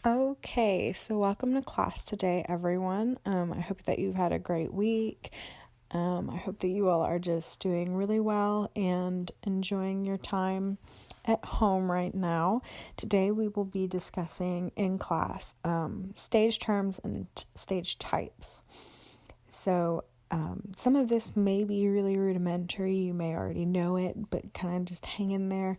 Okay, so welcome to class today, everyone. I hope that you've had a great week. I hope that you all are just doing really well and enjoying your time at home right now. Today, we will be discussing in class stage terms and stage types. So, some of this may be really rudimentary. You may already know it, but kind of just hang in there.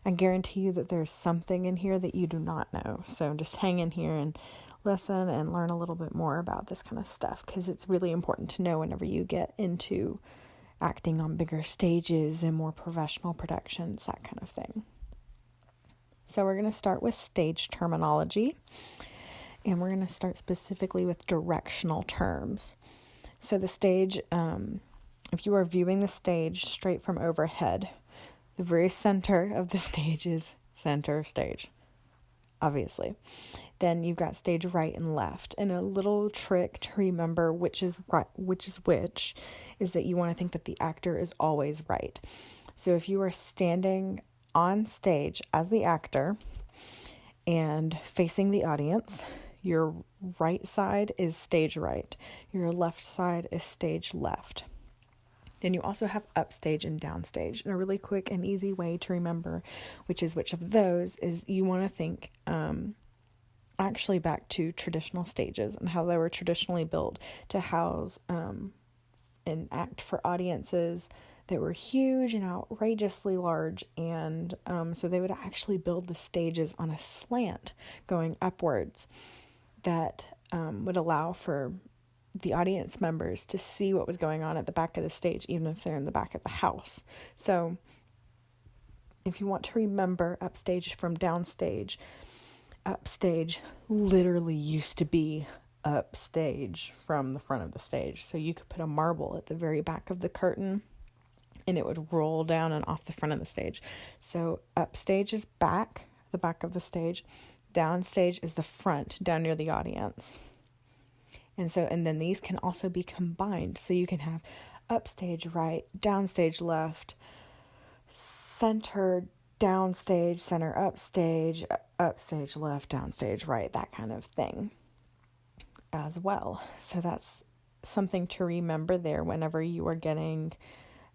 I guarantee you that there's something in here that you do not know. So, just hang in here and listen and learn a little bit more about this kind of stuff because it's really important to know whenever you get into acting on bigger stages and more professional productions, that kind of thing. So, we're going to start with stage terminology, and we're going to start specifically with directional terms. So the stage, if you are viewing the stage straight from overhead, the very center of the stage is center stage, obviously. Then you've got stage right and left. And a little trick to remember which is right, which is that you want to think that the actor is always right. So if you are standing on stage as the actor and facing the audience, your right side is stage right. Your left side is stage left. Then you also have upstage and downstage. And a really quick and easy way to remember which is which of those is you want to think actually back to traditional stages and how they were traditionally built to house and act for audiences that were huge and outrageously large, and so they would actually build the stages on a slant going upwards that would allow for the audience members to see what was going on at the back of the stage, even if they're in the back of the house. So if you want to remember upstage from downstage, upstage literally used to be upstage from the front of the stage. So you could put a marble at the very back of the curtain and it would roll down and off the front of the stage. So upstage is back, the back of the stage. Downstage is the front, down near the audience. And then these can also be combined. So you can have upstage right, downstage left, center downstage, center upstage, upstage left, downstage right, that kind of thing as well. So that's something to remember there whenever you are getting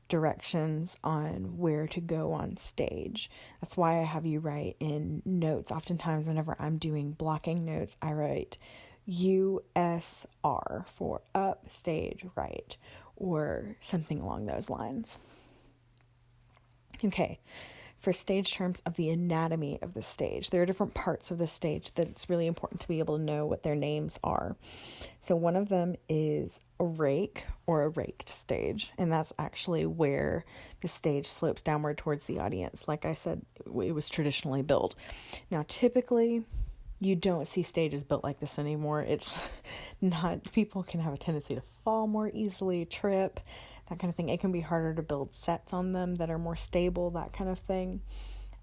directions on where to go on stage. That's why I have you write in notes. Oftentimes, whenever I'm doing blocking notes, I write USR for up, stage, right, or something along those lines. Okay, for stage terms of the anatomy of the stage, there are different parts of the stage that it's really important to be able to know what their names are. So one of them is a rake or a raked stage, and that's actually where the stage slopes downward towards the audience. Like I said, it was traditionally built. Now, typically, you don't see stages built like this anymore. It's not, people can have a tendency to fall more easily, trip, that kind of thing. It can be harder to build sets on them that are more stable, that kind of thing.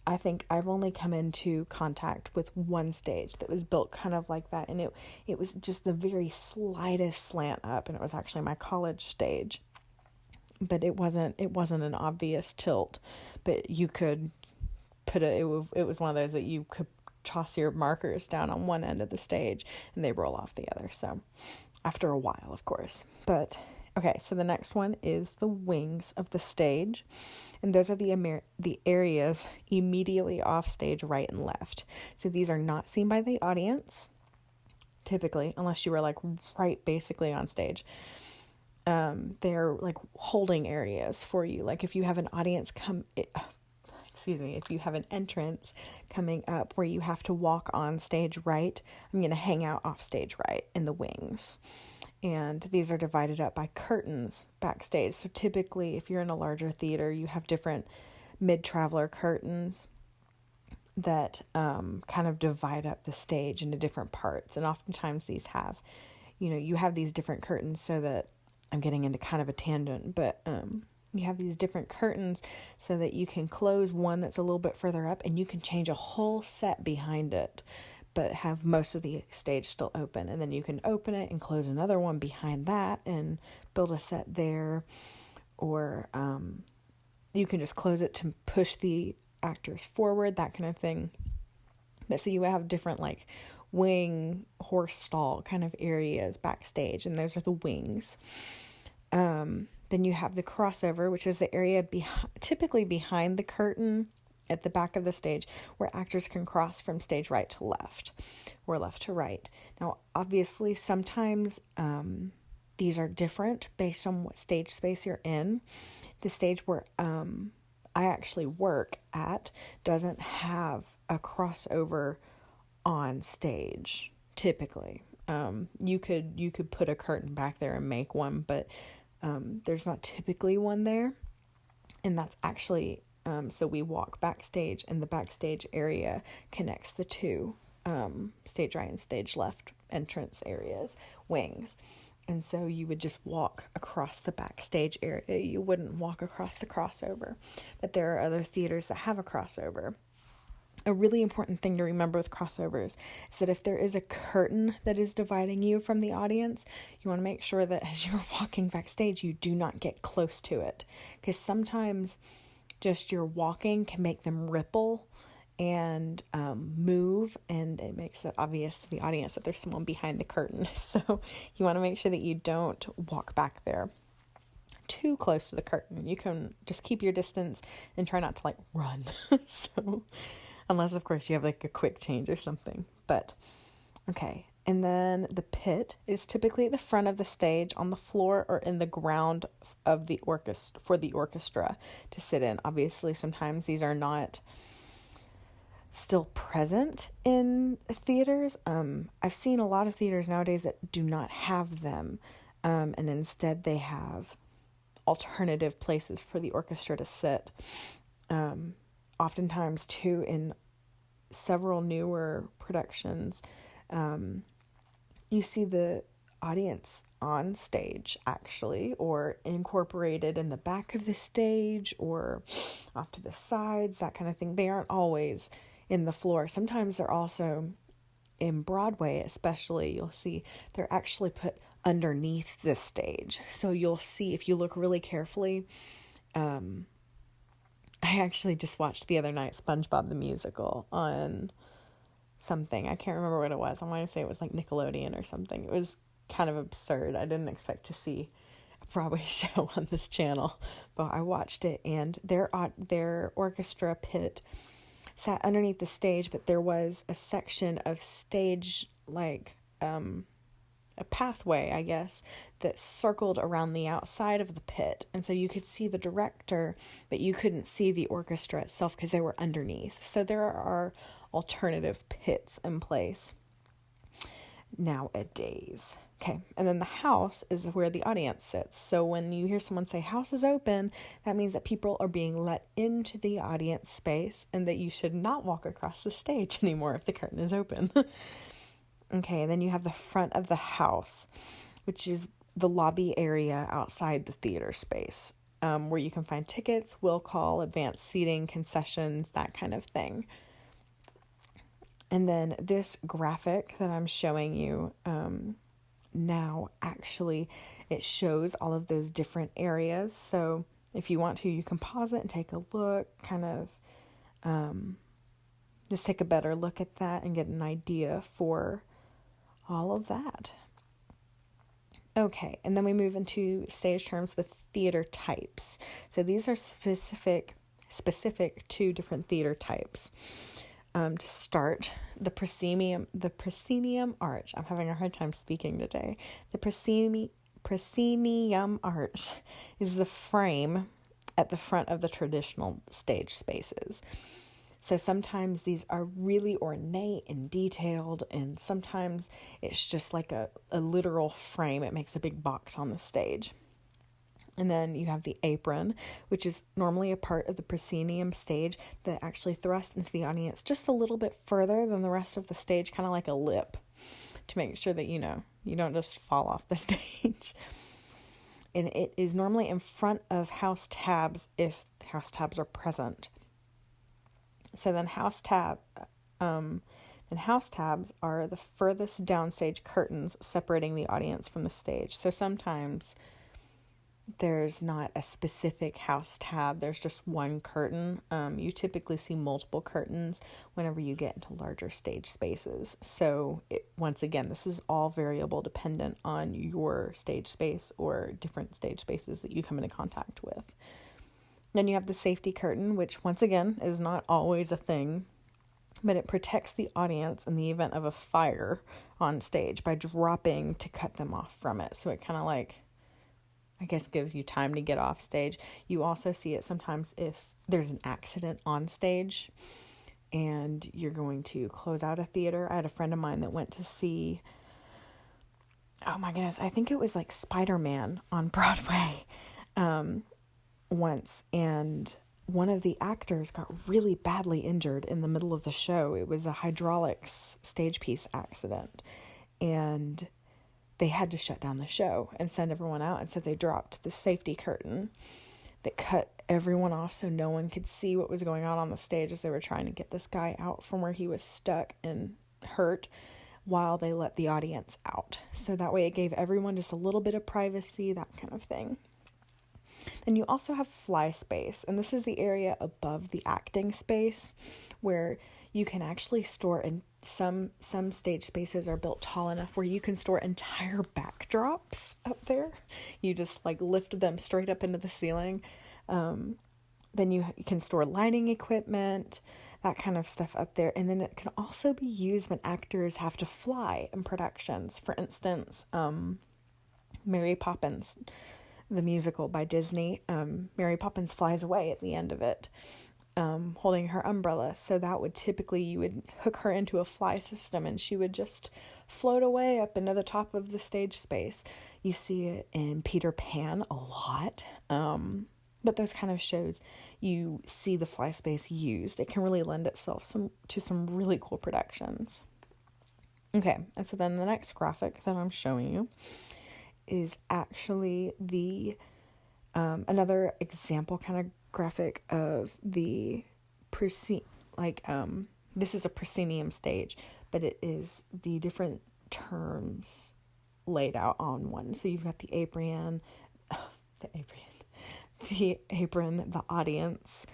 I think I've only come into contact with one stage that was built kind of like that, and it was just the very slightest slant up, and it was actually my college stage. But it wasn't an obvious tilt, but you could put it was one of those that you could toss your markers down on one end of the stage and they roll off the other. So after a while, of course. But okay, so the next one is the wings of the stage. And those are the areas immediately off stage, right and left. So these are not seen by the audience, typically, unless you were like right basically on stage. They're like holding areas for you. Like if you have an audience if you have an entrance coming up where you have to walk on stage right, I'm going to hang out off stage right in the wings. And these are divided up by curtains backstage. So typically, if you're in a larger theater, you have different mid-traveler curtains that kind of divide up the stage into different parts. And oftentimes these have, you have these different curtains so that I'm getting into kind of a tangent, but you have these different curtains so that you can close one that's a little bit further up and you can change a whole set behind it, but have most of the stage still open. And then you can open it and close another one behind that and build a set there. Or you can just close it to push the actors forward, that kind of thing. But so you have different like wing horse stall kind of areas backstage, and those are the wings. Then you have the crossover, which is the area typically behind the curtain at the back of the stage, where actors can cross from stage right to left or left to right. Now, obviously, sometimes these are different based on what stage space you're in. The stage where I actually work at doesn't have a crossover on stage, typically. You could put a curtain back there and make one, but there's not typically one there. And that's actually, so we walk backstage, and the backstage area connects the two stage right and stage left entrance areas, wings. And so you would just walk across the backstage area. You wouldn't walk across the crossover. But there are other theaters that have a crossover. A really important thing to remember with crossovers is that if there is a curtain that is dividing you from the audience, you want to make sure that as you're walking backstage, you do not get close to it. Because sometimes just your walking can make them ripple and move, and it makes it obvious to the audience that there's someone behind the curtain. So you want to make sure that you don't walk back there too close to the curtain. You can just keep your distance and try not to like run. So unless, of course, you have like a quick change or something. But, okay. And then the pit is typically at the front of the stage, on the floor, or in the ground of the orchestra, for the orchestra to sit in. Obviously, sometimes these are not still present in theaters. I've seen a lot of theaters nowadays that do not have them. And instead they have alternative places for the orchestra to sit. Oftentimes, too, in several newer productions, you see the audience on stage, actually, or incorporated in the back of the stage or off to the sides, that kind of thing. They aren't always in the floor. Sometimes they're also in Broadway, especially, you'll see they're actually put underneath the stage. So you'll see, if you look really carefully, I actually just watched the other night SpongeBob the Musical on something. I can't remember what it was. I want to say it was like Nickelodeon or something. It was kind of absurd. I didn't expect to see a Broadway show on this channel, but I watched it, and their orchestra pit sat underneath the stage, but there was a section of stage, like a pathway, I guess, that circled around the outside of the pit. And so you could see the director, but you couldn't see the orchestra itself because they were underneath. So there are alternative pits in place nowadays. Okay, and then the house is where the audience sits. So when you hear someone say house is open, that means that people are being let into the audience space, and that you should not walk across the stage anymore if the curtain is open. Okay, and then you have the front of the house, which is the lobby area outside the theater space, where you can find tickets, will call, advanced seating, concessions, that kind of thing. And then this graphic that I'm showing you now, actually, it shows all of those different areas. So if you want to, you can pause it and take a look, kind of just take a better look at that and get an idea for all of that. Okay, and then we move into stage terms with theater types. So these are specific to different theater types. To start, the proscenium arch. I'm having a hard time speaking today. The proscenium arch is the frame at the front of the traditional stage spaces. So sometimes these are really ornate and detailed, and sometimes it's just like a literal frame. It makes a big box on the stage. And then you have the apron, which is normally a part of the proscenium stage that actually thrusts into the audience just a little bit further than the rest of the stage, kind of like a lip, to make sure that, you don't just fall off the stage. And it is normally in front of house tabs if house tabs are present. So then house tabs are the furthest downstage curtains separating the audience from the stage. So sometimes there's not a specific house tab. There's just one curtain. You typically see multiple curtains whenever you get into larger stage spaces. So once again, this is all variable dependent on your stage space or different stage spaces that you come into contact with. Then you have the safety curtain, which once again is not always a thing, but it protects the audience in the event of a fire on stage by dropping to cut them off from it. So it kind of like, I guess, gives you time to get off stage. You also see it sometimes if there's an accident on stage and you're going to close out a theater. I had a friend of mine that went to see, oh my goodness, I think it was like Spider-Man on Broadway once, and one of the actors got really badly injured in the middle of the show. It was a hydraulics stage piece accident, and they had to shut down the show and send everyone out. And so they dropped the safety curtain that cut everyone off so no one could see what was going on the stage as they were trying to get this guy out from where he was stuck and hurt while they let the audience out. So that way it gave everyone just a little bit of privacy, that kind of thing. Then you also have fly space, and this is the area above the acting space where you can actually store, and some stage spaces are built tall enough where you can store entire backdrops up there. You just like lift them straight up into the ceiling. Then you can store lighting equipment, that kind of stuff up there. And then it can also be used when actors have to fly in productions. For instance, Mary Poppins, the musical by Disney, Mary Poppins flies away at the end of it, holding her umbrella. So that would typically, you would hook her into a fly system and she would just float away up into the top of the stage space. You see it in Peter Pan a lot. But those kind of shows, you see the fly space used. It can really lend itself to some really cool productions. Okay, and so then the next graphic that I'm showing you is actually the another example kind of graphic of the this is a proscenium stage, but it is the different terms laid out on one. So you've got the apron, the audience,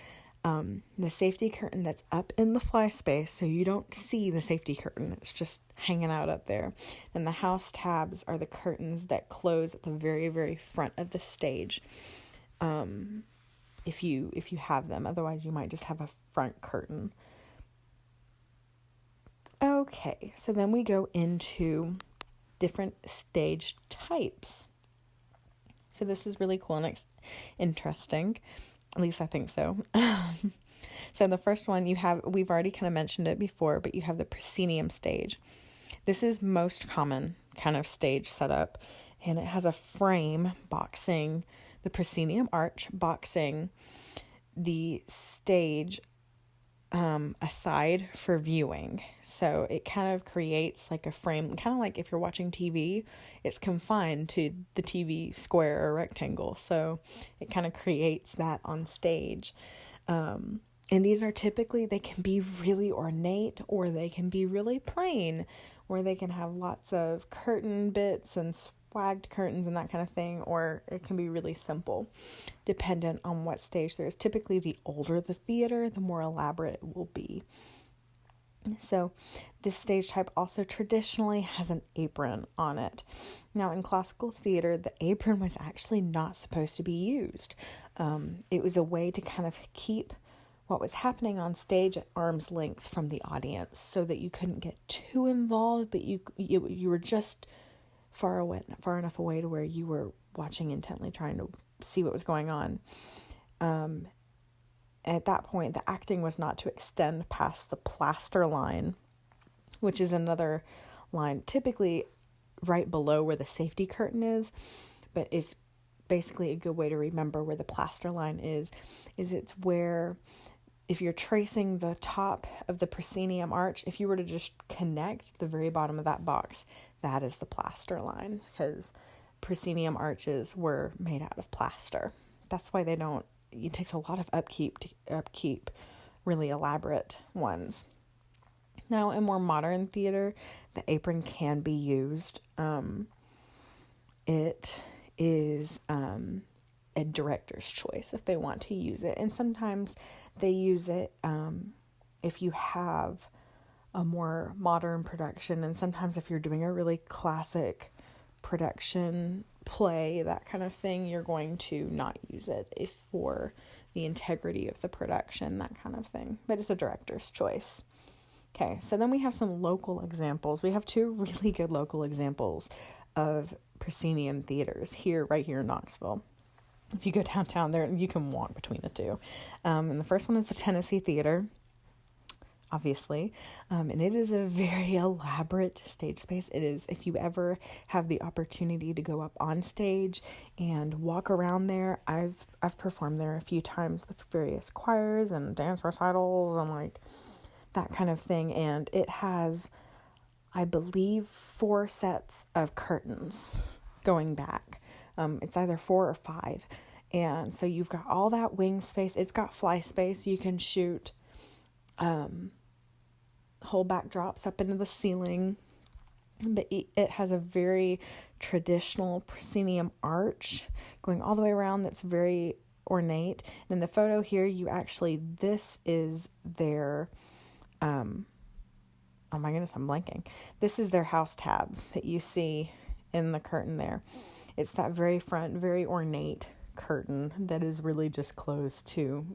the safety curtain that's up in the fly space, so you don't see the safety curtain, it's just hanging out up there. And the house tabs are the curtains that close at the very, very front of the stage, if you have them. Otherwise you might just have a front curtain. Okay, so then we go into different stage types. So this is really cool and interesting. At least I think so. So the first one we've already kind of mentioned it before, but you have the proscenium stage. This is most common kind of stage setup, and it has a frame boxing the proscenium arch, boxing the stage aside for viewing. So it kind of creates like a frame, kind of like if you're watching TV, it's confined to the TV square or rectangle. So it kind of creates that on stage. And these are typically, they can be really ornate or they can be really plain, or they can have lots of curtain bits and swagged curtains and that kind of thing, or it can be really simple, dependent on what stage there is. Typically, the older the theater, the more elaborate it will be. So this stage type also traditionally has an apron on it. Now, in classical theater, the apron was actually not supposed to be used. It was a way to kind of keep what was happening on stage at arm's length from the audience, so that you couldn't get too involved, but you were just far enough away to where you were watching intently, trying to see what was going on. At that point, the acting was not to extend past the plaster line, which is another line typically right below where the safety curtain is. But basically a good way to remember where the plaster line is it's where, if you're tracing the top of the proscenium arch, if you were to just connect the very bottom of that box, that is the plaster line, because proscenium arches were made out of plaster. That's why it takes a lot of upkeep to upkeep really elaborate ones. Now, in more modern theater, the apron can be used. It is a director's choice if they want to use it. And sometimes they use it if you have a more modern production, and sometimes if you're doing a really classic production play, that kind of thing, you're going to not use it if for the integrity of the production, that kind of thing. But it's a director's choice. Okay, so then we have some local examples. We have two really good local examples of proscenium theaters right here in Knoxville. If you go downtown there, you can walk between the two. And the first one is the Tennessee Theater, obviously. And it is a very elaborate stage space. It is, if you ever have the opportunity to go up on stage and walk around there, I've performed there a few times with various choirs and dance recitals and like that kind of thing. And it has, I believe, 4 sets of curtains going back. It's either 4 or 5. And so you've got all that wing space. It's got fly space. You can shoot whole backdrops up into the ceiling. But it has a very traditional proscenium arch going all the way around that's very ornate. And in the photo here, this is their, oh my goodness, I'm blanking. This is their house tabs that you see in the curtain there. It's that very front, very ornate curtain that is really just closed to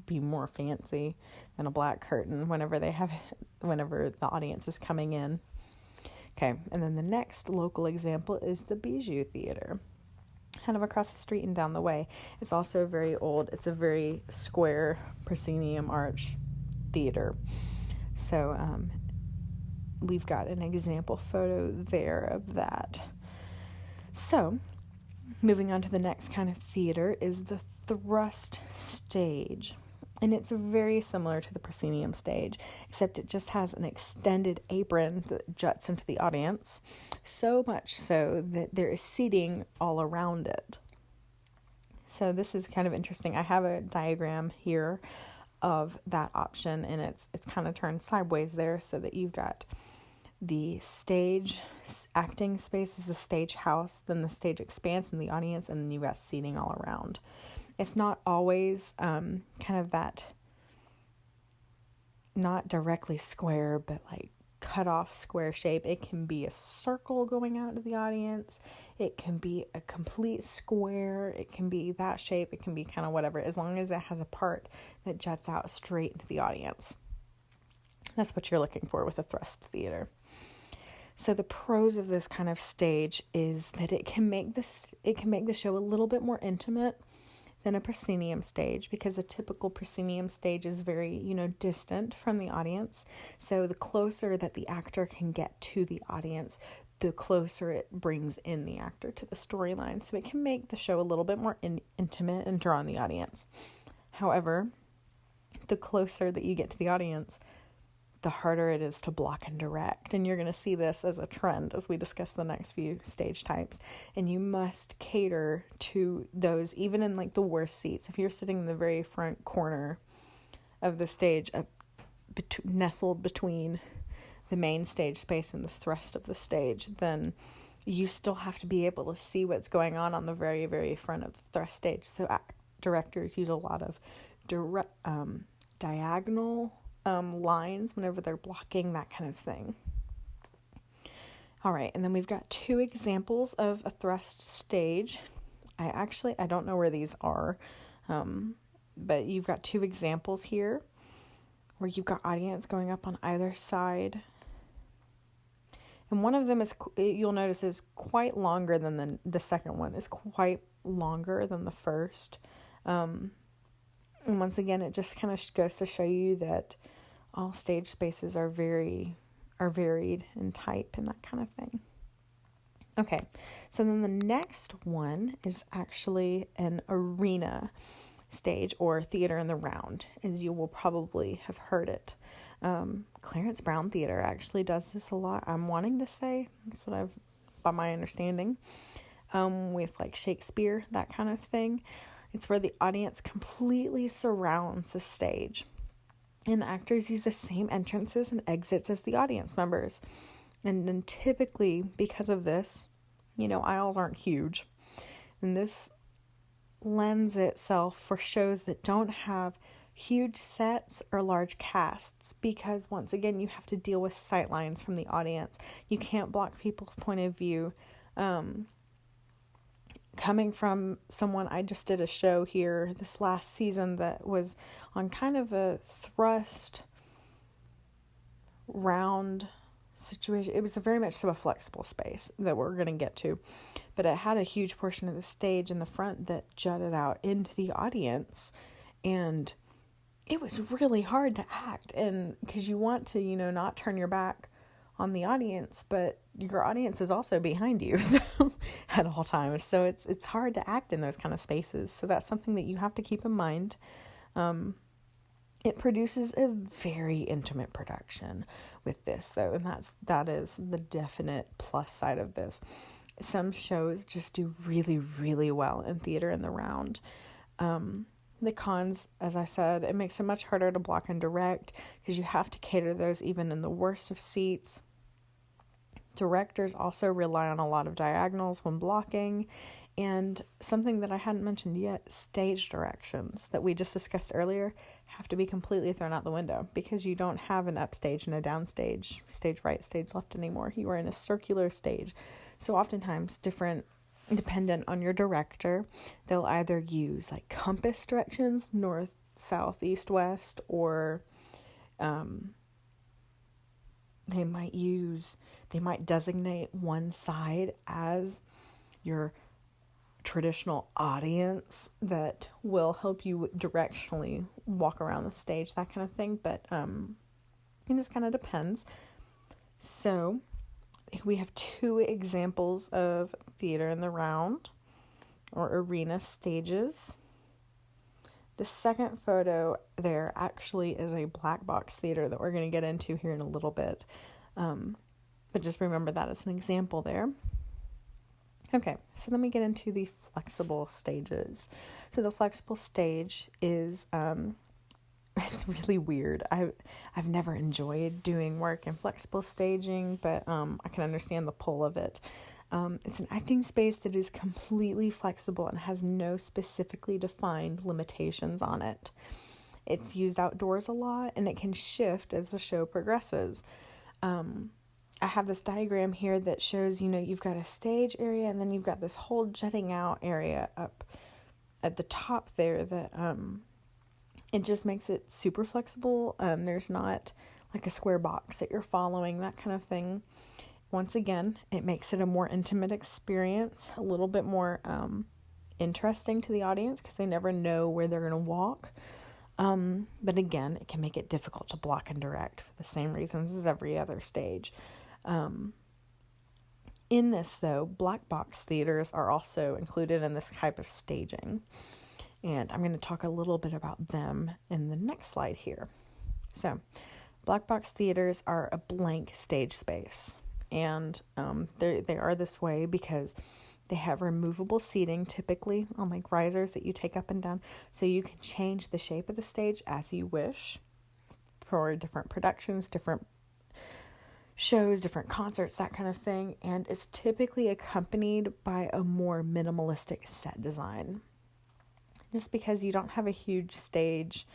be more fancy than a black curtain whenever the audience is coming in. Okay, and then the next local example is the Bijou Theater, kind of across the street and down the way. It's also very old. It's a very square proscenium arch theater. So we've got an example photo there of that. So moving on to the next kind of theater is the thrust stage. And it's very similar to the proscenium stage, except it just has an extended apron that juts into the audience, so much so that there is seating all around it. So this is kind of interesting. I have a diagram here of that option, and it's kind of turned sideways there so that you've got the stage acting space is the stage house, then the stage expands in the audience, and then you've got seating all around. It's not always kind of that, not directly square, but like cut off square shape. It can be a circle going out into the audience. It can be a complete square. It can be that shape. It can be kind of whatever, as long as it has a part that juts out straight into the audience. That's what you're looking for with a thrust theater. So the pros of this kind of stage is that it can make the show a little bit more intimate than a proscenium stage, because a typical proscenium stage is very, distant from the audience. So the closer that the actor can get to the audience, the closer it brings in the actor to the storyline. So it can make the show a little bit more intimate and draw in the audience. However, the closer that you get to the audience, the harder it is to block and direct. And you're going to see this as a trend as we discuss the next few stage types. And you must cater to those, even in like the worst seats. If you're sitting in the very front corner of the stage, nestled between the main stage space and the thrust of the stage, then you still have to be able to see what's going on the very, very front of the thrust stage. So directors use a lot of diagonal lines whenever they're blocking, that kind of thing. All right, and then we've got 2 examples of a thrust stage. I don't know where these are, but you've got 2 examples here where you've got audience going up on either side. And one of them you'll notice is quite longer than the second one, is quite longer than the first. And once again, it just kind of goes to show you that all stage spaces are varied in type and that kind of thing. Okay, so then the next one is actually an arena stage, or theater in the round, as you will probably have heard it. Clarence Brown Theater actually does this a lot. I'm wanting to say, that's what by my understanding, with like Shakespeare, that kind of thing. It's where the audience completely surrounds the stage, and the actors use the same entrances and exits as the audience members. And then typically, because of this, aisles aren't huge. And this lends itself for shows that don't have huge sets or large casts, because once again, you have to deal with sight lines from the audience. You can't block people's point of view. Coming from someone, I just did a show here this last season that was on kind of a thrust round situation. It was very much so a flexible space that we're going to get to, but it had a huge portion of the stage in the front that jutted out into the audience, and it was really hard to act, and because you want to, not turn your back on the audience, but your audience is also behind you, so at all times. So it's hard to act in those kind of spaces. So that's something that you have to keep in mind. It produces a very intimate production with this, though, and that is the definite plus side of this. Some shows just do really, really well in Theater in the Round. The cons, as I said, it makes it much harder to block and direct because you have to cater those even in the worst of seats. Directors also rely on a lot of diagonals when blocking, and something that I hadn't mentioned yet, stage directions that we just discussed earlier have to be completely thrown out the window because you don't have an upstage and a downstage, stage right, stage left anymore. You are in a circular stage. So oftentimes dependent on your director, they'll either use like compass directions, north, south, east, west, or they might designate one side as your traditional audience that will help you directionally walk around the stage, that kind of thing. But it just kind of depends. So we have 2 examples of Theater in the Round or arena stages. The second photo there actually is a black box theater that we're going to get into here in a little bit. But just remember that as an example there. Okay, so let me get into the flexible stages. So the flexible stage is, it's really weird. I've never enjoyed doing work in flexible staging, but I can understand the pull of it. It's an acting space that is completely flexible and has no specifically defined limitations on it. It's used outdoors a lot, and it can shift as the show progresses. I have this diagram here that shows, you've got a stage area and then you've got this whole jutting out area up at the top there that it just makes it super flexible. There's not like a square box that you're following, that kind of thing. Once again, it makes it a more intimate experience, a little bit more interesting to the audience because they never know where they're going to walk. But again, it can make it difficult to block and direct for the same reasons as every other stage. In this, though, black box theaters are also included in this type of staging. And I'm going to talk a little bit about them in the next slide here. So, black box theaters are a blank stage space. And they are this way because they have removable seating, typically on like risers that you take up and down. So you can change the shape of the stage as you wish for different productions, different shows, different concerts, that kind of thing. And it's typically accompanied by a more minimalistic set design. Just because you don't have a huge stage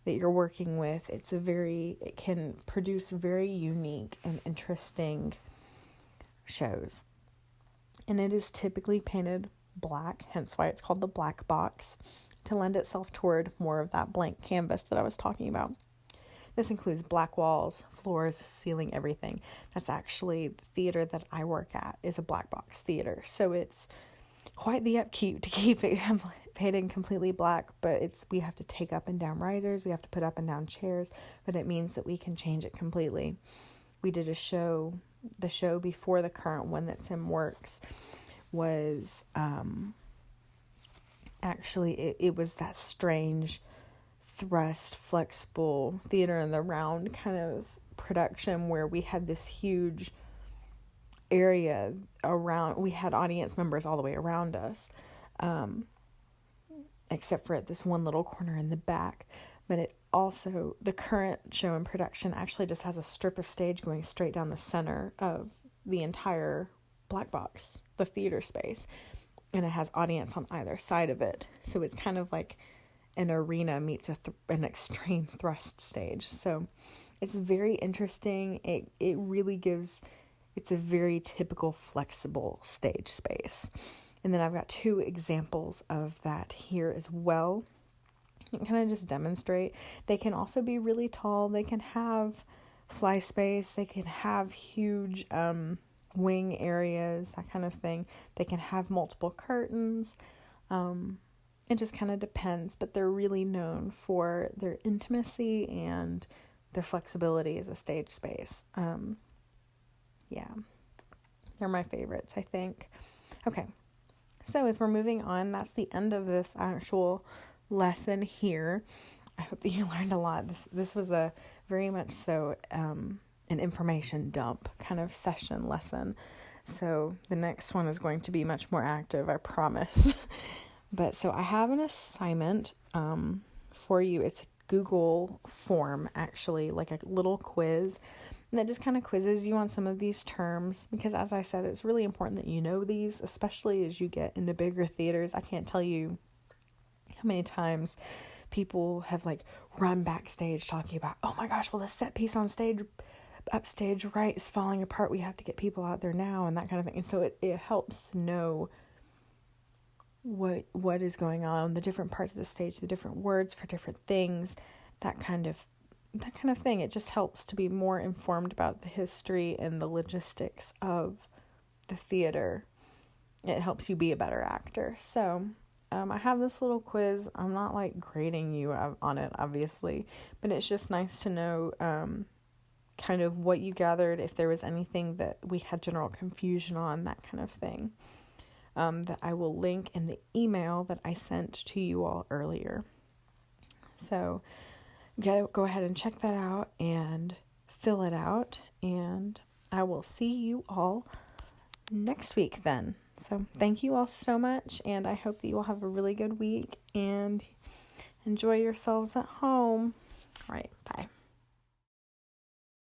that you're working with, it can produce very unique and interesting shows. And it is typically painted black, hence why it's called the black box, to lend itself toward more of that blank canvas that I was talking about. This includes black walls, floors, ceiling, everything. That's actually the theater that I work at is a black box theater. So it's quite the upkeep to keep it painted completely black, but we have to take up and down risers, we have to put up and down chairs, but it means that we can change it completely. We did the show before the current one that's in works was actually it was that strange thrust flexible Theater in the Round kind of production where we had this huge area around, we had audience members all the way around us, except for at this one little corner in the back. But it also, the current show in production actually just has a strip of stage going straight down the center of the entire black box, the theater space. and it has audience on either side of it. So it's kind of like an arena meets an extreme thrust stage. So it's very interesting. It really gives, it's a very typical flexible stage space. And then I've got 2 examples of that here as well. And kind of just demonstrate. They can also be really tall. They can have fly space. They can have huge wing areas, that kind of thing. They can have multiple curtains. It just kind of depends, but they're really known for their intimacy and their flexibility as a stage space. Yeah, they're my favorites, I think. Okay, so as we're moving on, that's the end of this actual lesson here. I hope that you learned a lot. This was a very much so an information dump kind of session lesson. So the next one is going to be much more active, I promise. But so I have an assignment for you. It's a Google form, actually, like a little quiz. And that just kind of quizzes you on some of these terms. Because as I said, it's really important that you know these, especially as you get into bigger theaters. I can't tell you how many times people have like run backstage talking about, oh my gosh, well, the set piece on stage, upstage right, is falling apart. We have to get people out there now, and that kind of thing. And so it helps to know what is going on, the different parts of the stage, the different words for different things, that kind of thing. It just helps to be more informed about the history and the logistics of the theater. It helps you be a better actor. So I have this little quiz. I'm not like grading you on it, obviously, but it's just nice to know kind of what you gathered, if there was anything that we had general confusion on, that kind of thing. That I will link in the email that I sent to you all earlier. So go ahead and check that out and fill it out, and I will see you all next week then. So thank you all so much, and I hope that you all have a really good week and enjoy yourselves at home. All right, bye.